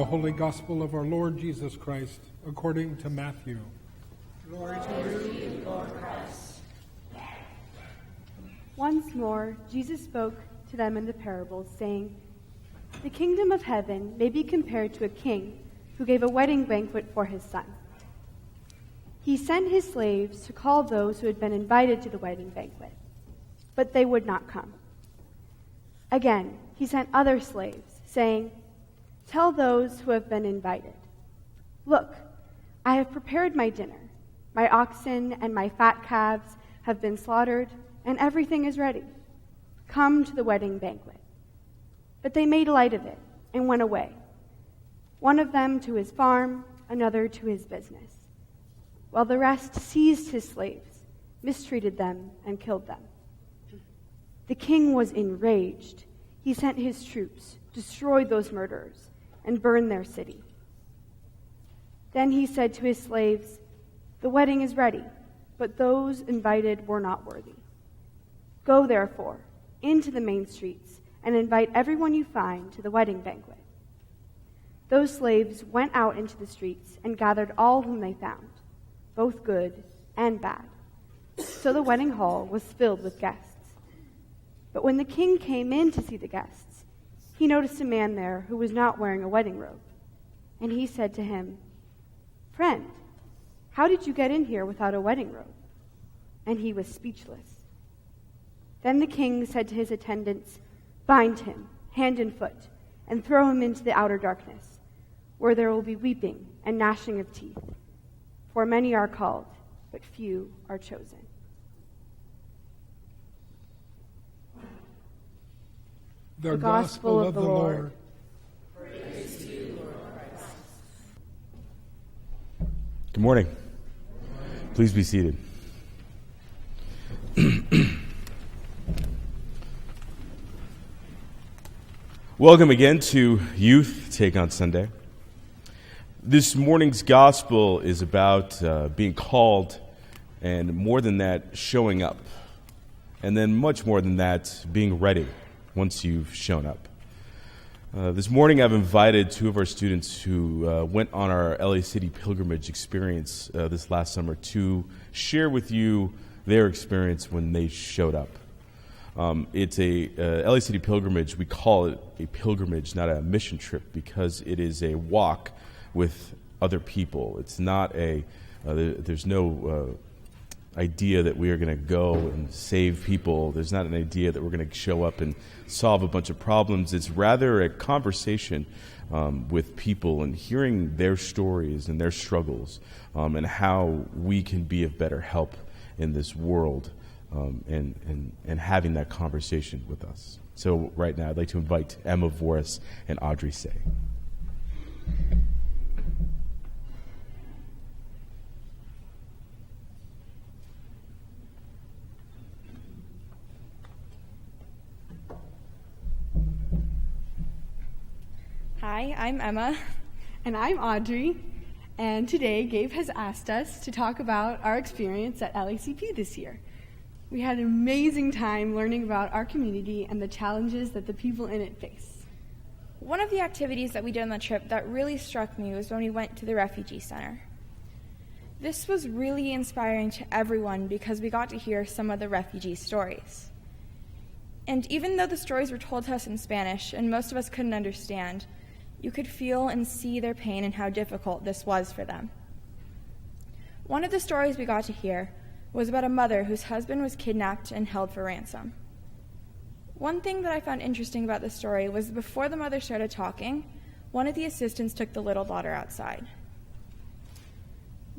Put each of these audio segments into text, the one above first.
the Holy Gospel of our Lord Jesus Christ, according to Matthew. Glory to you, Lord Christ. Once more, Jesus spoke to them in the parables, saying, "The kingdom of heaven may be compared to a king who gave a wedding banquet for his son. He sent his slaves to call those who had been invited to the wedding banquet, but they would not come. Again, he sent other slaves, saying, 'Tell those who have been invited, look, I have prepared my dinner. My oxen and my fat calves have been slaughtered, and everything is ready. Come to the wedding banquet.' But they made light of it and went away, one of them to his farm, another to his business, while the rest seized his slaves, mistreated them, and killed them. The king was enraged. He sent his troops, destroyed those murderers, and burned their city. Then he said to his slaves, 'The wedding is ready, but those invited were not worthy. Go, therefore, into the main streets and invite everyone you find to the wedding banquet.' Those slaves went out into the streets and gathered all whom they found, both good and bad. So the wedding hall was filled with guests. But when the king came in to see the guests, he noticed a man there who was not wearing a wedding robe. And he said to him, 'Friend, how did you get in here without a wedding robe?' And he was speechless. Then the king said to his attendants, 'Bind him, hand and foot, and throw him into the outer darkness, where there will be weeping and gnashing of teeth. For many are called, but few are chosen.'" The Gospel of the Lord. Praise to you, Lord Christ. Good morning. Please be seated. Welcome again to Youth Take on Sunday. This morning's gospel is about being called, and more than that, showing up. And then much more than that, being ready once you've shown up. This morning I've invited two of our students who went on our LA City pilgrimage experience this last summer to share with you their experience when they showed up. It's a LA City pilgrimage. We call it a pilgrimage, not a mission trip, because it is a walk with other people. It's not there's no idea that we are going to go and save people. There's not an idea that we're going to show up and solve a bunch of problems. It's rather a conversation with people and hearing their stories and their struggles and how we can be of better help in this world and having that conversation with us. So right now I'd like to invite Emma, Dorris, and Audrey Say. Hi, I'm Emma. And I'm Audrey. And today Gabe has asked us to talk about our experience at LACP this year. We had an amazing time learning about our community and the challenges that the people in it face. One of the activities that we did on the trip that really struck me was when we went to the refugee center. This was really inspiring to everyone because we got to hear some of the refugee stories. And even though the stories were told to us in Spanish and most of us couldn't understand, you could feel and see their pain and how difficult this was for them. One of the stories we got to hear was about a mother whose husband was kidnapped and held for ransom. One thing that I found interesting about the story was before the mother started talking, one of the assistants took the little daughter outside.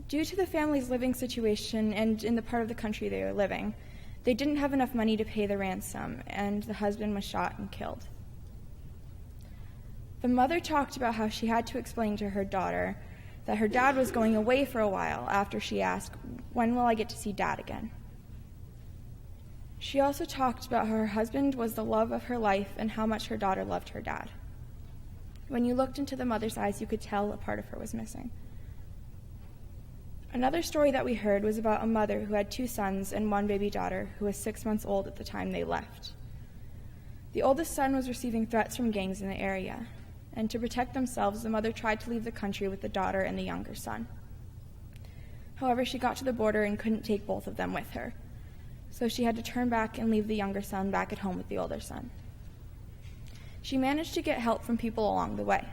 Due to the family's living situation and in the part of the country they were living, they didn't have enough money to pay the ransom, and the husband was shot and killed. The mother talked about how she had to explain to her daughter that her dad was going away for a while after she asked, "When will I get to see Dad again?" She also talked about how her husband was the love of her life and how much her daughter loved her dad. When you looked into the mother's eyes, you could tell a part of her was missing. Another story that we heard was about a mother who had 2 sons and 1 baby daughter who was 6 months old at the time they left. The oldest son was receiving threats from gangs in the area, and to protect themselves, the mother tried to leave the country with the daughter and the younger son. However, she got to the border and couldn't take both of them with her, so she had to turn back and leave the younger son back at home with the older son. She managed to get help from people along the way,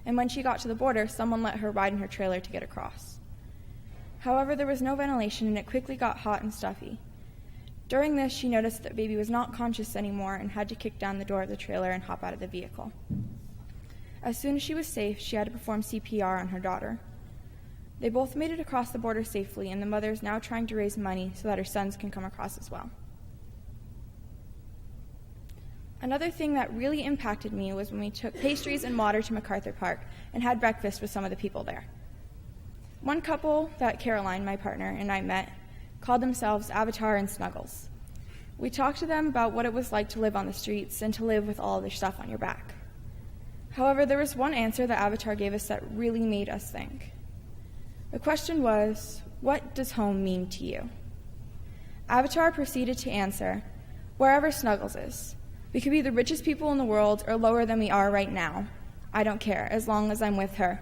and when she got to the border, someone let her ride in her trailer to get across. However, there was no ventilation, and it quickly got hot and stuffy. During this, she noticed that baby was not conscious anymore and had to kick down the door of the trailer and hop out of the vehicle. As soon as she was safe, she had to perform CPR on her daughter. They both made it across the border safely, and the mother is now trying to raise money so that her sons can come across as well. Another thing that really impacted me was when we took pastries and water to MacArthur Park and had breakfast with some of the people there. One couple that Caroline, my partner, and I met called themselves Avatar and Snuggles. We talked to them about what it was like to live on the streets and to live with all of their stuff on your back. However, there was one answer that Avatar gave us that really made us think. The question was, what does home mean to you? Avatar proceeded to answer, wherever Snuggles is. We could be the richest people in the world or lower than we are right now. I don't care, as long as I'm with her.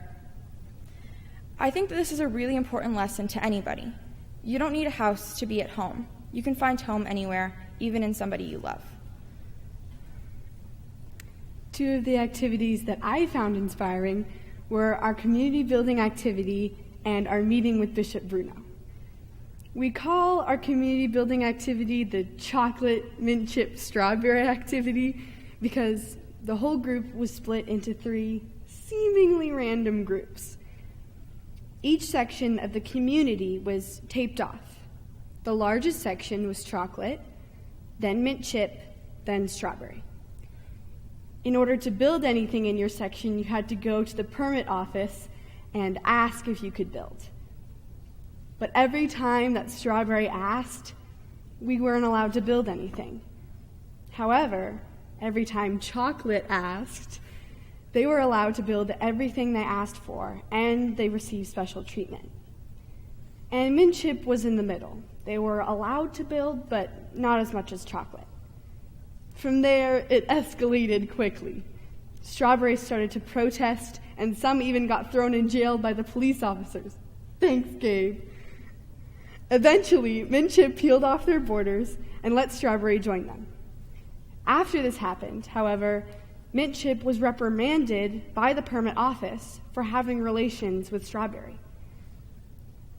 I think that this is a really important lesson to anybody. You don't need a house to be at home. You can find home anywhere, even in somebody you love. Two of the activities that I found inspiring were our community building activity and our meeting with Bishop Bruno. We call our community building activity the chocolate mint chip strawberry activity because the whole group was split into 3 seemingly random groups. Each section of the community was taped off. The largest section was chocolate, then mint chip, then strawberry. In order to build anything in your section, you had to go to the permit office and ask if you could build. But every time that strawberry asked, we weren't allowed to build anything. However, every time chocolate asked, they were allowed to build everything they asked for, and they received special treatment. And mint chip was in the middle. They were allowed to build, but not as much as chocolate. From there, it escalated quickly. Strawberry started to protest, and some even got thrown in jail by the police officers. Thanks, Gabe. Eventually, mint chip peeled off their borders and let strawberry join them. After this happened, however, mint chip was reprimanded by the permit office for having relations with strawberry.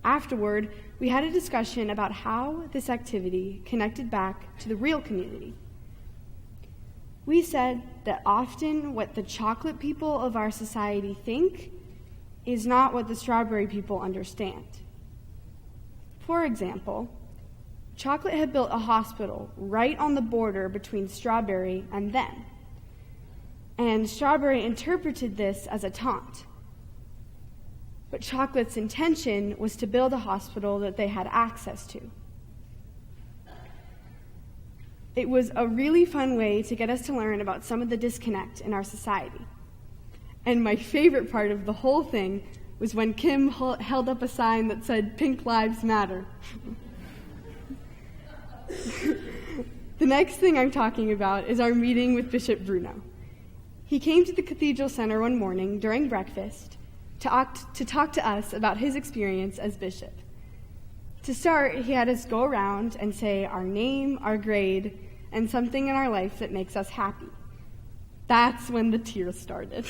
Afterward, we had a discussion about how this activity connected back to the real community. We said that often what the chocolate people of our society think is not what the strawberry people understand. For example, chocolate had built a hospital right on the border between strawberry and them, and strawberry interpreted this as a taunt. But chocolate's intention was to build a hospital that they had access to. It was a really fun way to get us to learn about some of the disconnect in our society. And my favorite part of the whole thing was when Kim held up a sign that said, "Pink Lives Matter." The next thing I'm talking about is our meeting with Bishop Bruno. He came to the Cathedral Center one morning during breakfast to talk to us about his experience as bishop. To start, he had us go around and say our name, our grade, and something in our life that makes us happy. That's when the tears started.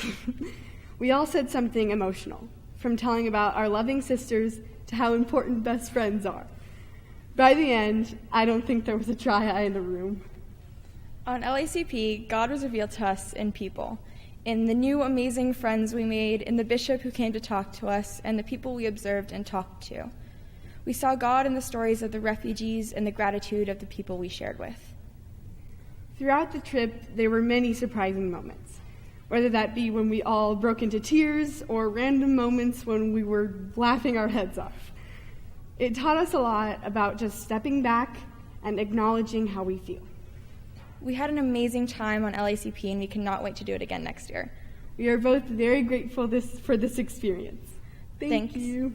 We all said something emotional, from telling about our loving sisters to how important best friends are. By the end, I don't think there was a dry eye in the room. On LACP, God was revealed to us in people, in the new amazing friends we made, in the bishop who came to talk to us, and the people we observed and talked to. We saw God in the stories of the refugees and the gratitude of the people we shared with. Throughout the trip, there were many surprising moments, whether that be when we all broke into tears or random moments when we were laughing our heads off. It taught us a lot about just stepping back and acknowledging how we feel. We had an amazing time on LACP, and we cannot wait to do it again next year. We are both very grateful for this experience. Thank Thanks. you.